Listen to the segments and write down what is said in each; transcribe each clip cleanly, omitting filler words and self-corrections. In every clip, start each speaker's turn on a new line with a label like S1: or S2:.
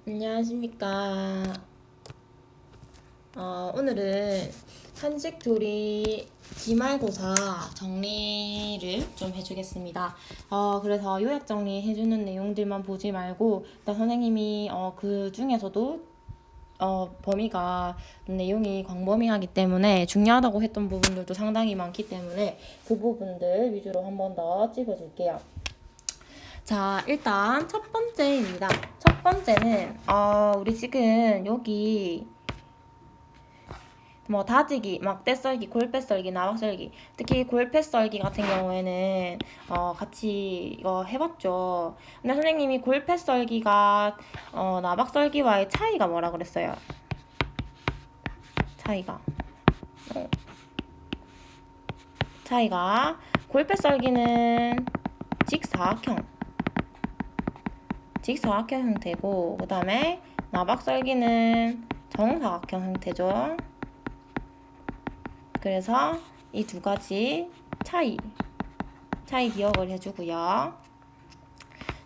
S1: 안녕하십니까. 오늘은 한식조리 기말고사 정리를 좀 해주겠습니다. 그래서 요약 정리해주는 내용들만 보지 말고, 일단 선생님이 그 중에서도 범위가 내용이 광범위하기 때문에 중요하다고 했던 부분들도 상당히 많기 때문에 그 부분들 위주로 한 번 더 찍어줄게요. 자, 일단 첫 번째입니다. 첫 번째는 우리 지금 여기 뭐 다지기, 막대썰기, 골패썰기, 나박썰기, 특히 골패썰기 같은 경우에는 같이 이거 해봤죠. 근데 선생님이 골패썰기가 나박썰기와의 차이가 뭐라 그랬어요? 차이가 골패썰기는 직사각형 형태고, 그 다음에 나박썰기는 정사각형 형태죠. 그래서 이 두 가지 차이 기억을 해주고요.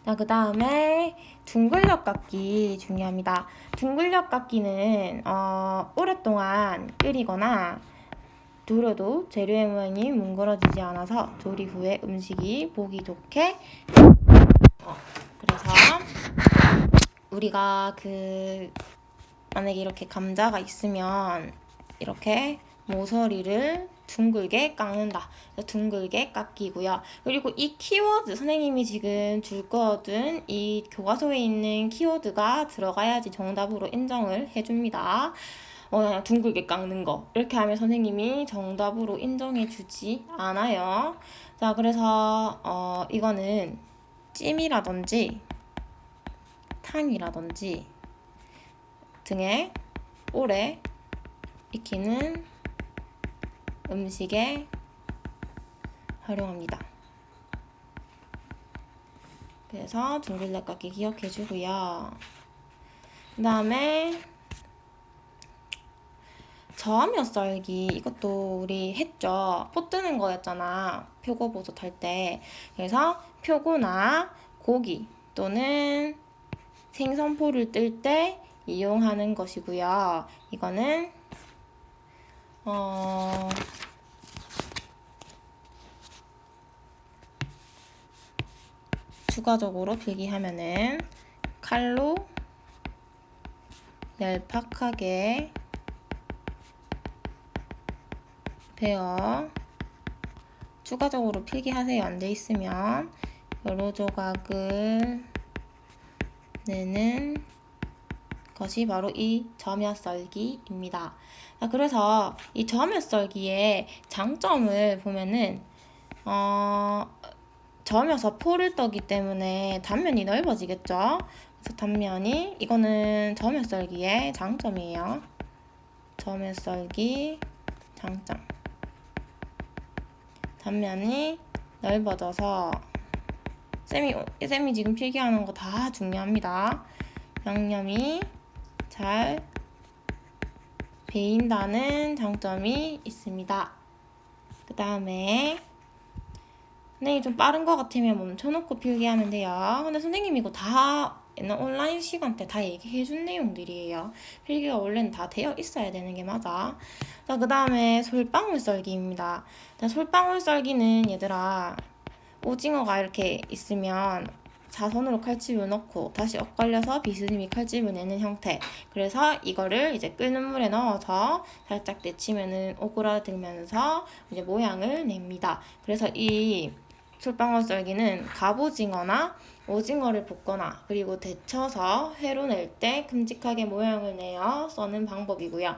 S1: 자, 그 다음에 둥글력 깎기 중요합니다. 둥글력 깎기는 오랫동안 끓이거나 두려도 재료의 모양이 뭉그러지지 않아서 조리 후에 음식이 보기 좋게 그래서 우리가 만약에 이렇게 감자가 있으면 이렇게 모서리를 둥글게 깎는다. 둥글게 깎이고요. 그리고 이 키워드, 선생님이 지금 줄 거든 이 교과서에 있는 키워드가 들어가야지 정답으로 인정을 해줍니다. 그냥 둥글게 깎는 거 이렇게 하면 선생님이 정답으로 인정해 주지 않아요. 자, 그래서 이거는 찜이라든지 탕이라든지 등에 오래 익히는 음식에 활용합니다. 그래서 둥글레 깎기 기억해주고요. 그 다음에 저으며 썰기, 이것도 우리 했죠. 포 뜨는 거였잖아, 표고버섯 할 때. 그래서 표고나 고기 또는 생선포를 뜰 때 이용하는 것이고요. 이거는 추가적으로 필기하면은 칼로 얄팍하게 베어 추가적으로 필기하세요. 안 돼 있으면 여러 조각을 내는 것이 바로 이 저며 썰기입니다. 그래서 이 저며 썰기의 장점을 보면은 저며서 포를 떠기 때문에 단면이 넓어지겠죠. 그래서 단면이, 이거는 저며 썰기의 장점이에요. 저며 썰기 장점. 단면이 넓어져서 쌤이 지금 필기하는 거 다 중요합니다. 양념이 잘 배인다는 장점이 있습니다. 그 다음에 선생님이 좀 빠른 거 같으면 멈춰놓고 필기하면 돼요. 근데 선생님 이거 다 옛날 온라인 시간 때 다 얘기해준 내용들이에요. 필기가 원래는 다 되어 있어야 되는 게 맞아. 자, 그 다음에 솔방울 썰기입니다. 자, 솔방울 썰기는 얘들아, 오징어가 이렇게 있으면 사선으로 칼집을 넣고 다시 엇갈려서 비스듬히 칼집을 내는 형태. 그래서 이거를 이제 끓는 물에 넣어서 살짝 데치면은 오그라들면서 이제 모양을 냅니다. 그래서 이 솔방울 썰기는 갑오징어나 오징어를 볶거나 그리고 데쳐서 회로 낼 때 큼직하게 모양을 내어 써는 방법이고요.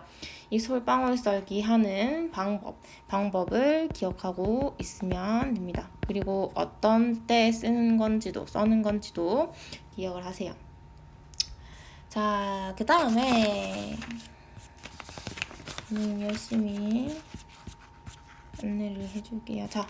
S1: 이 솔방울 썰기 하는 방법을 기억하고 있으면 됩니다. 그리고 어떤 때 써는 건지도 기억을 하세요. 자, 그 다음에 열심히 안내를 해줄게요. 자,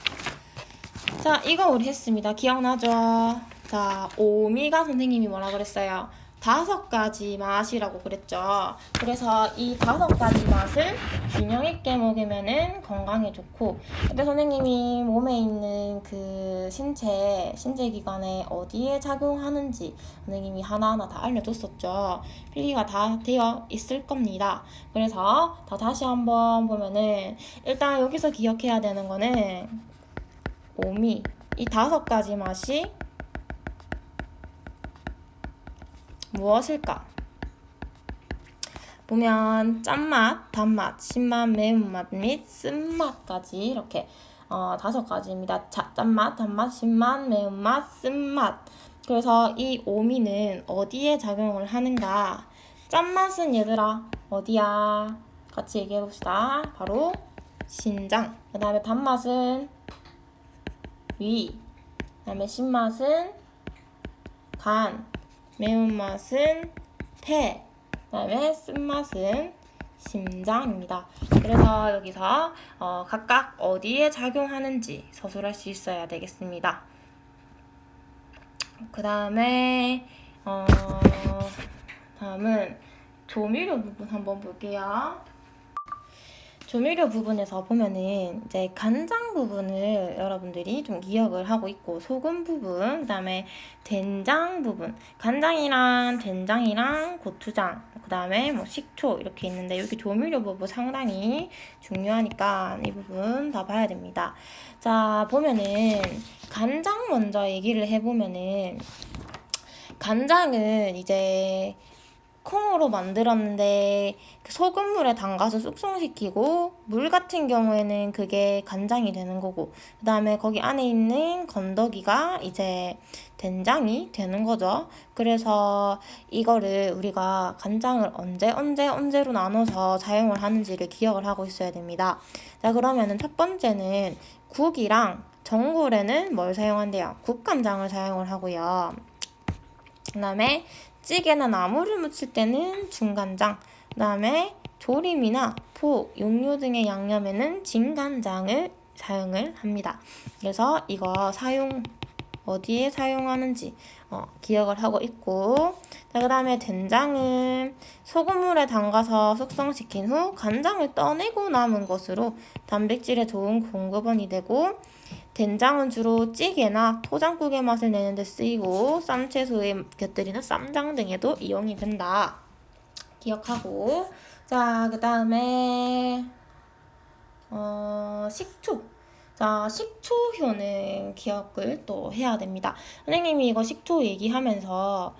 S1: 이거 우리 했습니다. 기억나죠? 자, 오미가 선생님이 뭐라 그랬어요? 5가지 맛이라고 그랬죠. 그래서 이 5가지 맛을 균형 있게 먹으면은 건강에 좋고, 근데 선생님이 몸에 있는 그 신체 기관에 어디에 작용하는지 선생님이 하나하나 다 알려줬었죠. 필기가 다 되어 있을 겁니다. 그래서 다시 한번 보면은, 일단 여기서 기억해야 되는 거는 오미, 이 5가지 맛이 무엇일까? 보면 짠맛, 단맛, 신맛, 매운맛 및 쓴맛까지 이렇게 5가지입니다. 짠맛, 단맛, 신맛, 매운맛, 쓴맛. 그래서 이 오미는 어디에 작용을 하는가? 짠맛은 얘들아 어디야? 같이 얘기해봅시다. 바로 신장. 그 다음에 단맛은 위. 그 다음에 신맛은 간. 매운맛은 폐. 그 다음에 쓴맛은 심장입니다. 그래서 여기서 각각 어디에 작용하는지 서술할 수 있어야 되겠습니다. 그 다음에 다음은 조미료 부분 한번 볼게요. 조미료 부분에서 보면은 이제 간장 부분을 여러분들이 좀 기억을 하고 있고, 소금 부분, 그 다음에 된장 부분, 간장이랑 된장이랑 고추장, 그 다음에 뭐 식초 이렇게 있는데, 여기 조미료 부분 상당히 중요하니까 이 부분 다 봐야 됩니다. 자, 보면은 간장 먼저 얘기를 해보면은, 간장은 이제 콩으로 만들었는데 소금물에 담가서 숙성시키고, 물 같은 경우에는 그게 간장이 되는 거고, 그 다음에 거기 안에 있는 건더기가 이제 된장이 되는 거죠. 그래서 이거를 우리가 간장을 언제로 나눠서 사용을 하는지를 기억을 하고 있어야 됩니다. 자, 그러면은 첫 번째는 국이랑 전골에는 뭘 사용한대요? 국간장을 사용을 하고요. 그 다음에 찌개나 나물을 무칠 때는 중간장, 그 다음에 조림이나 포, 육류 등의 양념에는 진간장을 사용을 합니다. 그래서 이거 어디에 사용하는지 기억을 하고 있고, 그 다음에 된장은 소금물에 담가서 숙성시킨 후 간장을 떠내고 남은 것으로 단백질에 좋은 공급원이 되고, 된장은 주로 찌개나 포장국의 맛을 내는 데 쓰이고, 쌈채소에 곁들이는 쌈장 등에도 이용이 된다. 기억하고, 자, 그 다음에 식초. 자, 식초효는 기억을 또 해야 됩니다. 선생님이 이거 식초 얘기하면서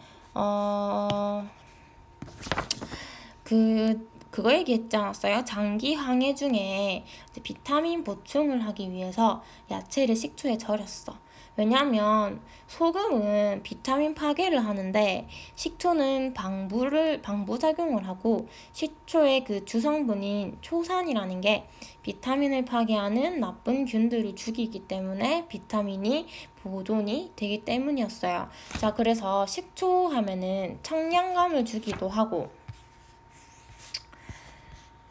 S1: 그거 얘기했지 않았어요? 장기 항해 중에 비타민 보충을 하기 위해서 야채를 식초에 절였어. 왜냐면 소금은 비타민 파괴를 하는데 식초는 방부작용을 하고, 식초의 그 주성분인 초산이라는 게 비타민을 파괴하는 나쁜 균들을 죽이기 때문에 비타민이 보존이 되기 때문이었어요. 자, 그래서 식초 하면은 청량감을 주기도 하고,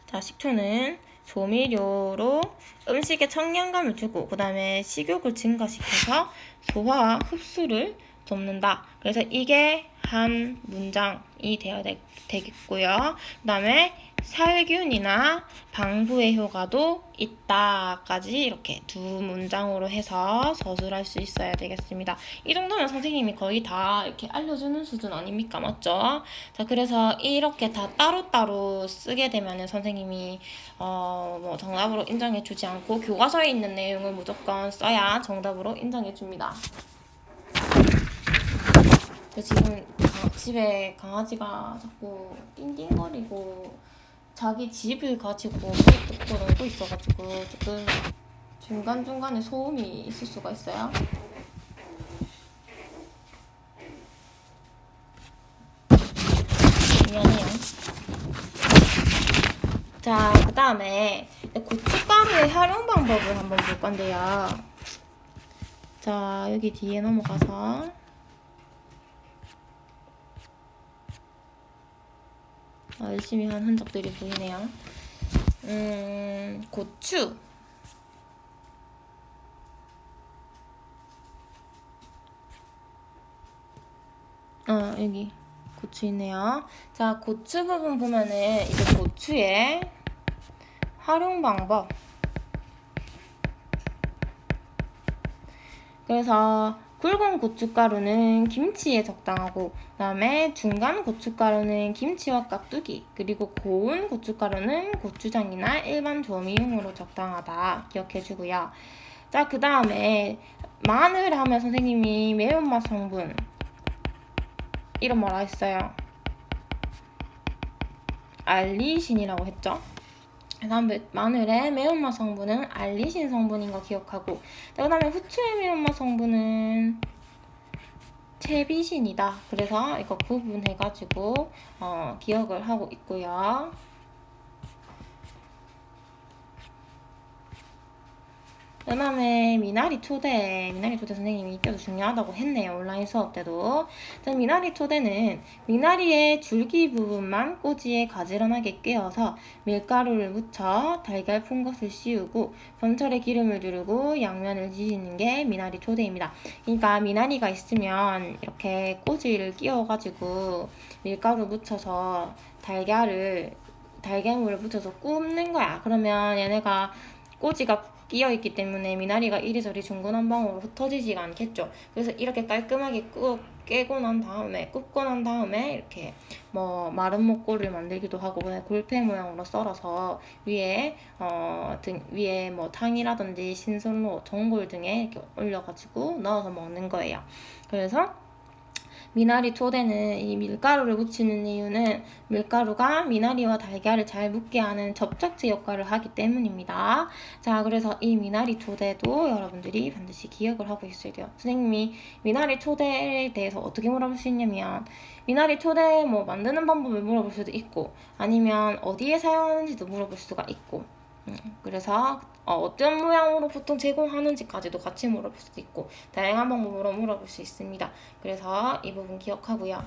S1: 자, 식초는 조미료로 음식에 청량감을 주고, 그 다음에 식욕을 증가시켜서 소화와 흡수를 돕는다. 그래서 이게 한 문장이 되어야 되겠고요. 그 다음에 살균이나 방부의 효과도 있다까지 이렇게 2문장으로 해서 서술할 수 있어야 되겠습니다. 이 정도면 선생님이 거의 다 이렇게 알려주는 수준 아닙니까? 맞죠? 자, 그래서 이렇게 다 따로따로 쓰게 되면은 선생님이 뭐 정답으로 인정해 주지 않고, 교과서에 있는 내용을 무조건 써야 정답으로 인정해 줍니다. 지금 집에 강아지가 자꾸 띵띵거리고 자기 집을 가지고 뜯고 놀고 있어가지고 조금 중간중간에 소음이 있을 수가 있어요. 미안해요. 자, 그 다음에 고춧가루의 활용 방법을 한번 볼 건데요. 자, 여기 뒤에 넘어가서 열심히 한 흔적들이 보이네요. 고추. 여기 고추 있네요. 자, 고추 부분 보면은 이제 고추의 활용 방법. 그래서 굵은 고춧가루는 김치에 적당하고, 그 다음에 중간 고춧가루는 김치와 깍두기, 그리고 고운 고춧가루는 고추장이나 일반 조미용으로 적당하다 기억해주고요. 자, 그 다음에 마늘 하면 선생님이 매운맛 성분 이런 뭐라 했어요? 알리신이라고 했죠. 그다음 마늘의 매운맛 성분은 알리신 성분인 거 기억하고, 그 다음에 후추의 매운맛 성분은 채비신이다. 그래서 이거 구분해가지고 기억을 하고 있고요. 그 다음에 미나리 초대 선생님이 이때도 중요하다고 했네요. 온라인 수업 때도. 미나리 초대는 미나리의 줄기 부분만 꼬지에 가지런하게 꿰어서 밀가루를 묻혀 달걀 푼 것을 씌우고 번철에 기름을 두르고 양면을 지지는 게 미나리 초대입니다. 그러니까 미나리가 있으면 이렇게 꼬지를 끼워가지고 밀가루 묻혀서 달걀물을 묻혀서 굽는 거야. 그러면 얘네가 꼬지가 끼어있기 때문에 미나리가 이리저리 중구난방으로 흩어지지가 않겠죠. 그래서 이렇게 깔끔하게 굽고 난 다음에 이렇게 뭐 마른 목골을 만들기도 하고, 그냥 골패 모양으로 썰어서 위에 위에 뭐 탕이라든지 신선로, 전골 등에 이렇게 올려가지고 넣어서 먹는 거예요. 그래서 미나리 초대는 이 밀가루를 묻히는 이유는 밀가루가 미나리와 달걀을 잘 묻게 하는 접착제 역할을 하기 때문입니다. 자, 그래서 이 미나리 초대도 여러분들이 반드시 기억을 하고 있어야 돼요. 선생님이 미나리 초대에 대해서 어떻게 물어볼 수 있냐면, 미나리 초대 뭐 만드는 방법을 물어볼 수도 있고, 아니면 어디에 사용하는지도 물어볼 수가 있고, 그래서 어떤 모양으로 보통 제공하는지까지도 같이 물어볼 수도 있고, 다양한 방법으로 물어볼 수 있습니다. 그래서 이 부분 기억하고요.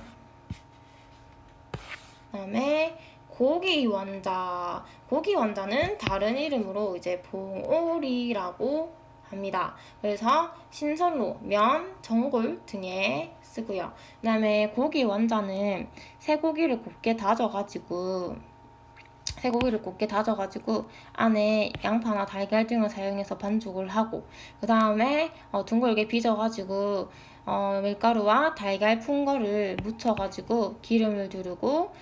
S1: 그 다음에 고기 완자는 다른 이름으로 이제 봉오리라고 합니다. 그래서 신선로, 면, 전골 등에 쓰고요. 그 다음에 고기 완자는 쇠고기를 곱게 다져가지고 안에 양파나 달걀 등을 사용해서 반죽을 하고, 그 다음에 둥글게 빚어가지고 밀가루와 달걀 푼 거를 묻혀가지고 기름을 두르고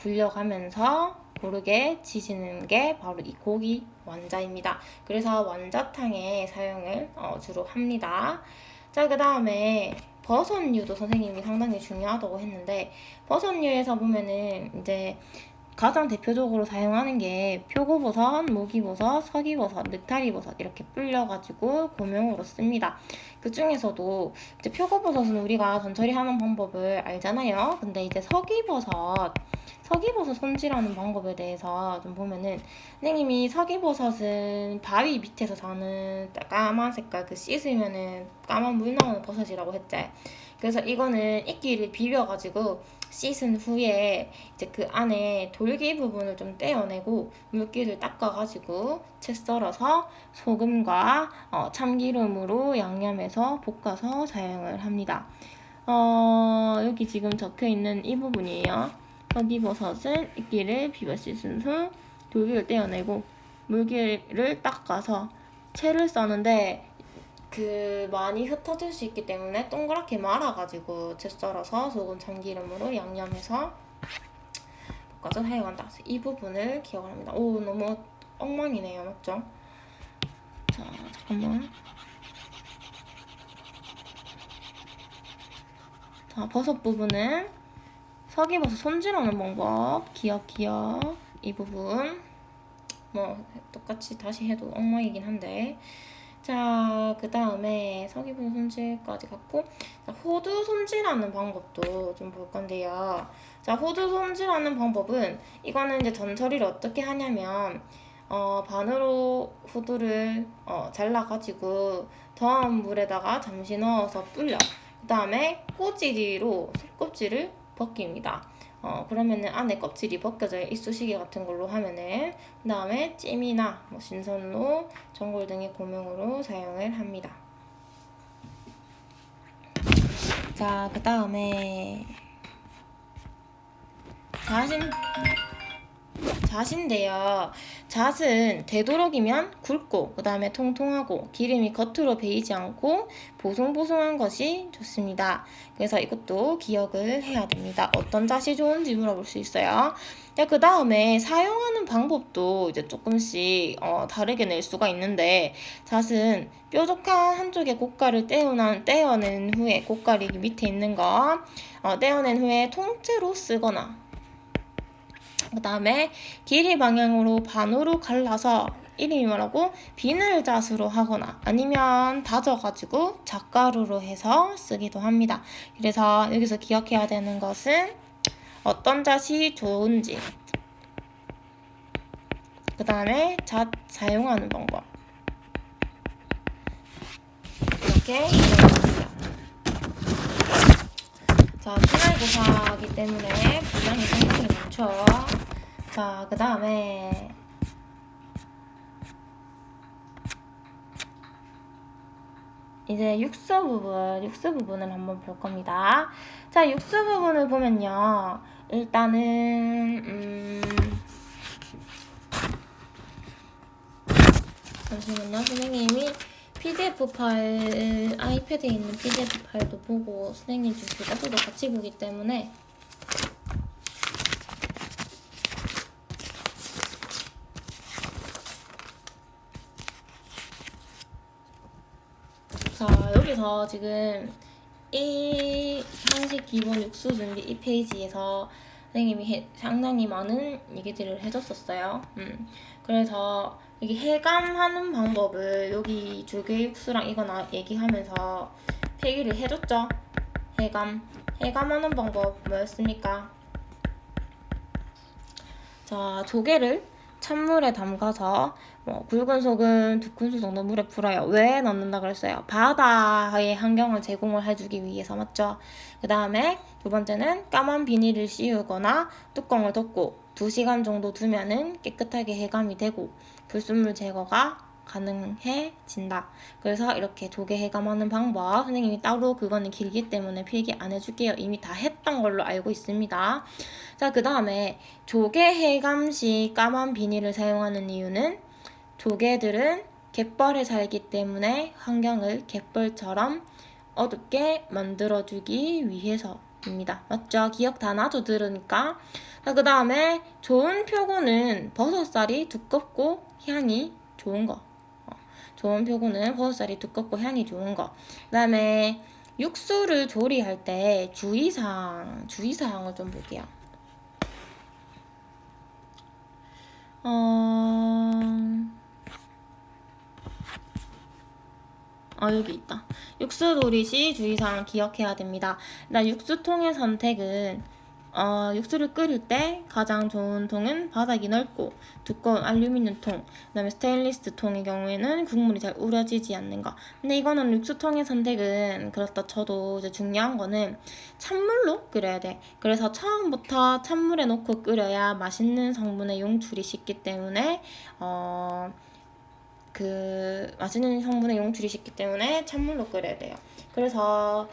S1: 굴려가면서 고르게 지지는 게 바로 이 고기 완자입니다. 그래서 완자탕에 사용을 주로 합니다. 자, 그 다음에 버섯류도 선생님이 상당히 중요하다고 했는데, 버섯류에서 보면은 이제 가장 대표적으로 사용하는 게 표고버섯, 목이버섯, 서기버섯, 느타리버섯 이렇게 불려가지고 고명으로 씁니다. 그 중에서도 이제 표고버섯은 우리가 전처리하는 방법을 알잖아요. 근데 이제 서기버섯 손질하는 방법에 대해서 좀 보면은, 선생님이 서기버섯은 바위 밑에서 사는 까만 색깔 씻으면은 까만 물 나오는 버섯이라고 했지. 그래서 이거는 이끼를 비벼가지고 씻은 후에 이제 그 안에 돌기 부분을 좀 떼어내고 물기를 닦아가지고 채 썰어서 소금과 참기름으로 양념해서 볶아서 사용을 합니다. 여기 지금 적혀있는 이 부분이에요. 서기버섯은 이끼를 비벼 씻은 후 돌기를 떼어내고 물기를 닦아서 채를 써는데, 많이 흩어질 수 있기 때문에 동그랗게 말아가지고 채 썰어서 소금 참기름으로 양념해서 볶아서 사용한다. 이 부분을 기억을 합니다. 오, 너무 엉망이네요. 맞죠? 자, 잠깐만. 자, 버섯 부분은 서기버섯 손질하는 방법 기억. 이 부분 뭐 똑같이 다시 해도 엉망이긴 한데, 자, 그 다음에 서기버섯 손질까지 갔고, 자, 호두 손질하는 방법도 좀 볼 건데요. 자, 호두 손질하는 방법은, 이거는 이제 전처리를 어떻게 하냐면, 반으로 호두를 잘라가지고 더운 물에다가 잠시 넣어서 불려. 그 다음에 꼬지로 속껍질을 벗깁니다. 그러면은 안에 껍질이 벗겨져 이쑤시개 같은 걸로 하면은, 그 다음에 찜이나 뭐 신선로, 전골 등의 고명으로 사용을 합니다. 자, 그 다음에 잣인데요. 잣은 되도록이면 굵고 그 다음에 통통하고 기름이 겉으로 배이지 않고 보송보송한 것이 좋습니다. 그래서 이것도 기억을 해야 됩니다. 어떤 잣이 좋은지 물어볼 수 있어요. 그 다음에 사용하는 방법도 이제 조금씩 다르게 낼 수가 있는데, 잣은 뾰족한 한쪽에 고가를 떼어낸 후에, 고가리 밑에 있는 거 떼어낸 후에 통째로 쓰거나, 그 다음에 길이 방향으로 반으로 갈라서 이름이 뭐라고? 비늘잣으로 하거나 아니면 다져가지고 잣가루로 해서 쓰기도 합니다. 그래서 여기서 기억해야 되는 것은 어떤 잣이 좋은지, 그 다음에 잣 사용하는 방법, 이렇게 기억합니다. 자, 기말고사이기 때문에 분량이 상당히 많죠. 자, 그 다음에 이제 육수 부분을 한번 볼 겁니다. 자, 육수 부분을 보면요, 일단은 잠시만요. 선생님이 PDF 파일, 아이패드에 있는 PDF 파일도 보고 선생님 좀 교과서도 같이 보기 때문에 자, 여기서 지금 이 한식 기본 육수 준비 이 페이지에서 선생님이 상당히 많은 얘기들을 해줬었어요. 그래서 여기 해감하는 방법을 여기 조개 육수랑 이거 얘기하면서 필기를 해줬죠. 해감하는 방법 뭐였습니까? 자, 조개를 찬물에 담가서 굵은 소금 2큰술 정도 물에 불어요. 왜 넣는다 그랬어요? 바다의 환경을 제공을 해주기 위해서, 맞죠? 그 다음에 두 번째는 까만 비닐을 씌우거나 뚜껑을 덮고 2시간 정도 두면은 깨끗하게 해감이 되고 불순물 제거가 가능해진다. 그래서 이렇게 조개 해감하는 방법, 선생님이 따로 그거는 길기 때문에 필기 안 해줄게요. 이미 다 했던 걸로 알고 있습니다. 자, 그 다음에 조개 해감 시 까만 비닐을 사용하는 이유는 조개들은 갯벌에 살기 때문에 환경을 갯벌처럼 어둡게 만들어주기 위해서입니다. 맞죠? 기억 다 나도 들으니까. 자, 그 다음에 좋은 표고는 버섯살이 두껍고 향이 좋은 거. 좋은 표고는 버섯살이 두껍고 향이 좋은 거. 그 다음에 육수를 조리할 때 주의사항을 좀 볼게요. 여기 있다. 육수 조리 시 주의사항 기억해야 됩니다. 일단 육수통의 선택은 육수를 끓일 때 가장 좋은 통은 바닥이 넓고 두꺼운 알루미늄 통, 그 다음에 스테인리스 통의 경우에는 국물이 잘 우려지지 않는 거. 근데 이거는 육수통의 선택은 그렇다 쳐도 이제 중요한 거는 찬물로 끓여야 돼. 그래서 처음부터 찬물에 넣고 끓여야 맛있는 성분의 용출이 쉽기 때문에 맛있는 성분의 용출이 쉽기 때문에 찬물로 끓여야 돼요. 그래서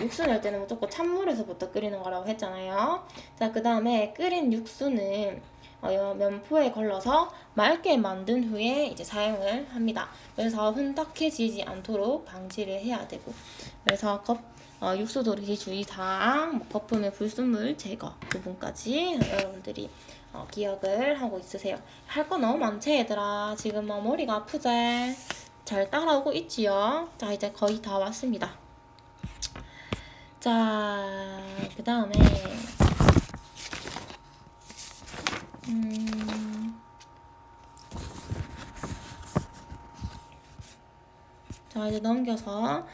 S1: 육수 낼 때는 무조건 찬물에서부터 끓이는 거라고 했잖아요. 자, 그 다음에 끓인 육수는 면포에 걸러서 맑게 만든 후에 이제 사용을 합니다. 그래서 흔적해지지 않도록 방지를 해야 되고, 그래서 육수 조리 주의사항, 거품의 불순물 제거 부분까지 여러분들이 기억을 하고 있으세요. 할 거 너무 많지 얘들아. 지금 머리가 아프지? 잘 따라오고 있지요? 자, 이제 거의 다 왔습니다. 자, 그 다음에 자, 이제 넘겨서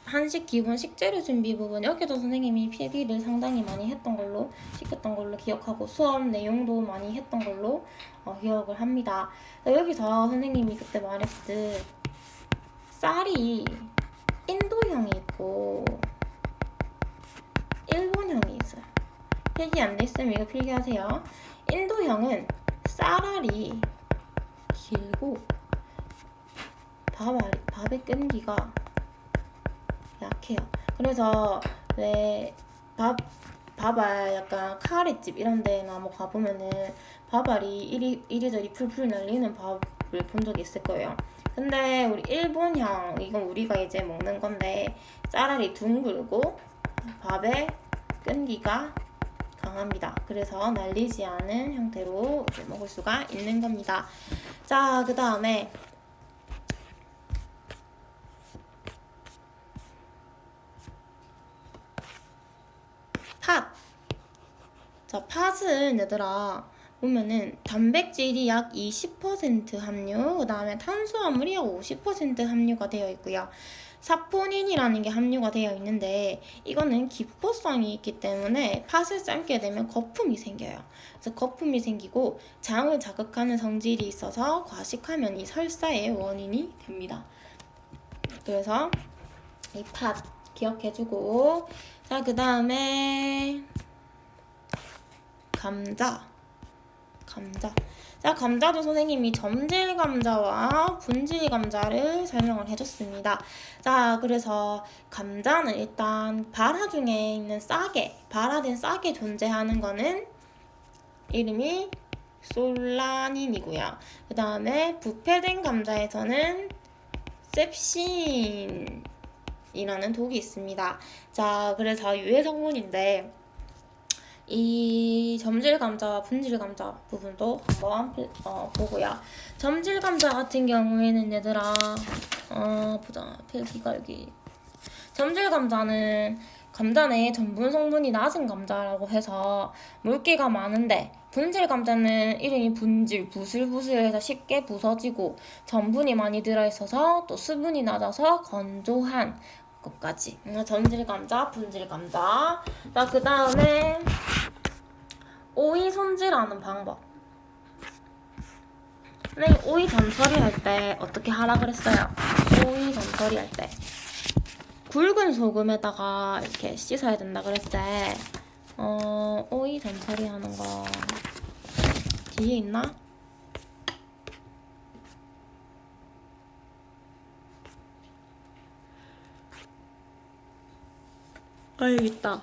S1: 한식 기본 식재료 준비 부분, 여기도 선생님이 필기를 상당히 많이 시켰던 걸로 기억하고 수업 내용도 많이 했던 걸로 기억을 합니다. 여기서 선생님이 그때 말했듯 쌀이 인도형이 있고 일본형이 있어요. 필기 안 됐으면 이거 필기하세요. 인도형은 쌀알이 길고 밥의 끈기가 약해요. 그래서 왜 밥알 약간 카레집 이런 데나 뭐 가보면은 밥알이 이리저리 풀풀 날리는 밥을 본 적이 있을 거예요. 근데 우리 일본형, 이건 우리가 이제 먹는 건데 쌀알이 둥글고 밥에 끈기가 강합니다. 그래서 날리지 않은 형태로 이렇게 먹을 수가 있는 겁니다. 자, 그 다음에 팥. 자, 팥은 얘들아 보면은 단백질이 약 20% 함유, 그 다음에 탄수화물이 약 50% 함유가 되어 있고요. 사포닌이라는 게 함유가 되어 있는데 이거는 기포성이 있기 때문에 팥을 삶게 되면 거품이 생겨요. 그래서 거품이 생기고 장을 자극하는 성질이 있어서 과식하면 이 설사의 원인이 됩니다. 그래서 이 팥 기억해주고, 자, 그 다음에 감자. 자, 감자도 선생님이 점질 감자와 분질 감자를 설명을 해줬습니다. 자, 그래서 감자는 일단 발화 중에 있는 발화된 싹에 존재하는 거는 이름이 솔라닌이고요. 그 다음에 부패된 감자에서는 셉신이라는 독이 있습니다. 자, 그래서 유해 성분인데 이 점질 감자와 분질 감자 부분도 한번 보고요. 점질 감자 같은 경우에는 얘들아 보자, 필기 걸기. 점질 감자는 감자 내에 전분 성분이 낮은 감자라고 해서 물기가 많은데, 분질 감자는 이름이 분질, 부슬부슬해서 쉽게 부서지고 전분이 많이 들어있어서 또 수분이 낮아서 건조한 것까지. 점질 감자, 분질 감자. 자, 그 다음에 오이 손질하는 방법. 네, 오이 전 처리할 때 어떻게 하라 그랬어요? 오이 전 처리할 때 굵은 소금에다가 이렇게 씻어야 된다 그랬을 때 오이 전 처리하는 거 뒤에 있나? 여기 있다.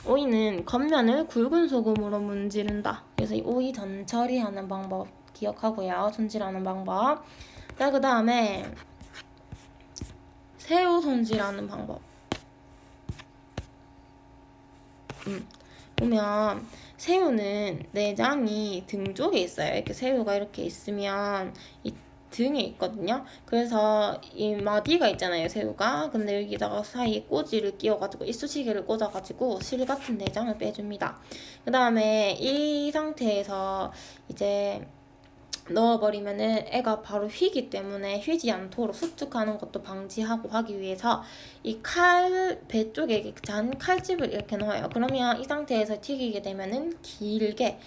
S1: 오이는 겉면을 굵은 소금으로 문지른다. 그래서 이 오이 전 처리하는 방법 기억하고요. 손질하는 방법. 자, 그 다음에 새우 손질하는 방법. 보면 새우는 내장이 등 쪽에 있어요. 이렇게 새우가 이렇게 있으면 이 등에 있거든요. 그래서 이 마디가 있잖아요, 새우가. 근데 여기다가 사이에 꼬지를 끼워가지고 이쑤시개를 꽂아가지고 실 같은 내장을 빼줍니다. 그 다음에 이 상태에서 이제 넣어버리면은 애가 바로 휘기 때문에 휘지 않도록 수축하는 것도 방지하고 하기 위해서 이 배 쪽에 잔 칼집을 이렇게 넣어요. 그러면 이 상태에서 튀기게 되면은 길게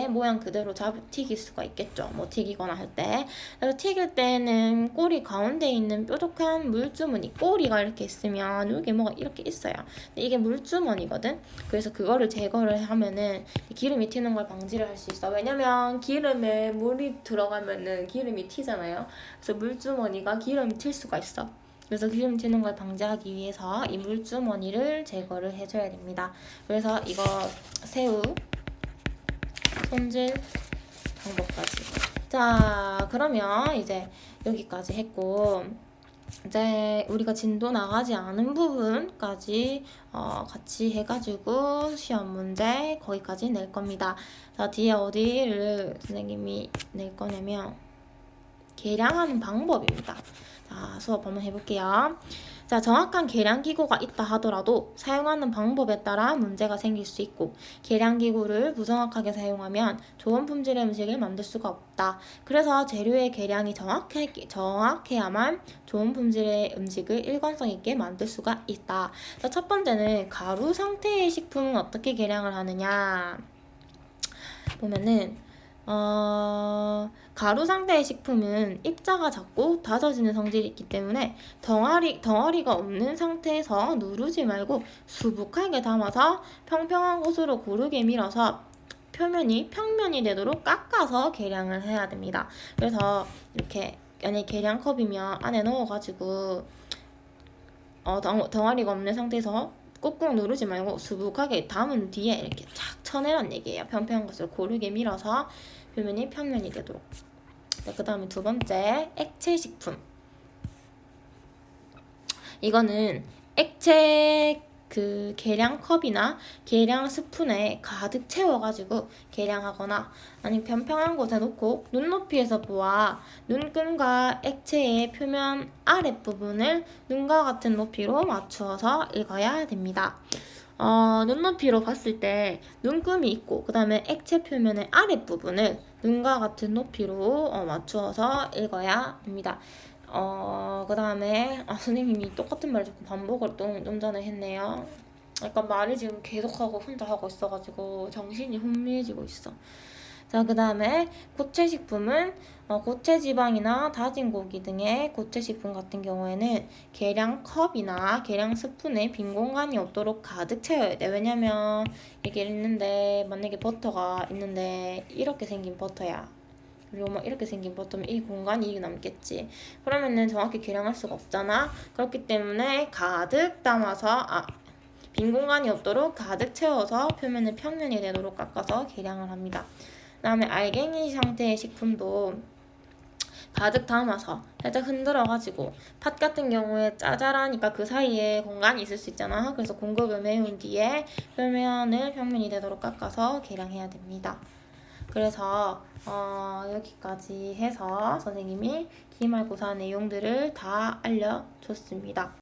S1: 모양 그대로 튀길 수가 있겠죠. 뭐 튀기거나 할 때. 그래서 튀길 때는 꼬리 가운데 있는 뾰족한 물주머니, 꼬리가 이렇게 있으면 여기 뭐가 이렇게 있어요. 근데 이게 물주머니거든. 그래서 그거를 제거를 하면은 기름이 튀는 걸 방지를 할 수 있어. 왜냐면 기름에 물이 들어가면은 기름이 튀잖아요. 그래서 물주머니가 기름이 튈 수가 있어. 그래서 기름 튀는 걸 방지하기 위해서 이 물주머니를 제거를 해줘야 됩니다. 그래서 이거 새우 손질 방법까지. 자, 그러면 이제 여기까지 했고, 이제 우리가 진도 나가지 않은 부분까지 같이 해가지고 시험 문제 거기까지 낼 겁니다. 자, 뒤에 어디를 선생님이 낼 거냐면 계량하는 방법입니다. 자, 수업 한번 해볼게요. 자, 정확한 계량기구가 있다 하더라도 사용하는 방법에 따라 문제가 생길 수 있고, 계량기구를 부정확하게 사용하면 좋은 품질의 음식을 만들 수가 없다. 그래서 재료의 계량이 정확해야만 좋은 품질의 음식을 일관성 있게 만들 수가 있다. 자, 첫 번째는 가루 상태의 식품은 어떻게 계량을 하느냐 보면은 가루 상태의 식품은 입자가 작고 다져지는 성질이 있기 때문에 덩어리가 없는 상태에서 누르지 말고 수북하게 담아서 평평한 곳으로 고르게 밀어서 표면이 평면이 되도록 깎아서 계량을 해야 됩니다. 그래서 이렇게 만약에 계량컵이면 안에 넣어가지고 덩어리가 없는 상태에서 꾹꾹 누르지 말고 수북하게 담은 뒤에 이렇게 착 쳐내란 얘기예요. 평평한 것을 고르게 밀어서 표면이 평면이 되도록. 네, 그 다음에 두 번째, 액체 식품. 이거는 액체 그 계량 컵이나 계량 스푼에 가득 채워가지고 계량하거나 아니면 평평한 곳에 놓고 눈높이에서 보아 눈금과 액체의 표면 아랫부분을 눈과 같은 높이로 맞추어서 읽어야 됩니다. 눈높이로 봤을 때 눈금이 있고 그 다음에 액체 표면의 아랫부분을 눈과 같은 높이로 맞추어서 읽어야 됩니다. 그 다음에 선생님이 똑같은 말 자꾸 반복을 좀 전에 했네요. 약간 말을 지금 계속하고 혼자 하고 있어가지고 정신이 혼미해지고 있어. 자, 그 다음에 고체식품은 고체지방이나 다진 고기 등의 고체식품 같은 경우에는 계량 컵이나 계량 스푼에 빈 공간이 없도록 가득 채워야 돼. 왜냐면 이게 있는데 만약에 버터가 있는데 이렇게 생긴 버터야. 그리고 막 이렇게 생긴 버터면 이 공간이 남겠지. 그러면은 정확히 계량할 수가 없잖아. 그렇기 때문에 가득 담아서 빈 공간이 없도록 가득 채워서 표면을 평면이 되도록 깎아서 계량을 합니다. 그 다음에 알갱이 상태의 식품도 가득 담아서 살짝 흔들어가지고 팥 같은 경우에 짜잘하니까 그 사이에 공간이 있을 수 있잖아. 그래서 공급을 메운 뒤에 표면을 평면이 되도록 깎아서 계량해야 됩니다. 그래서 여기까지 해서 선생님이 기말고사 내용들을 다 알려줬습니다.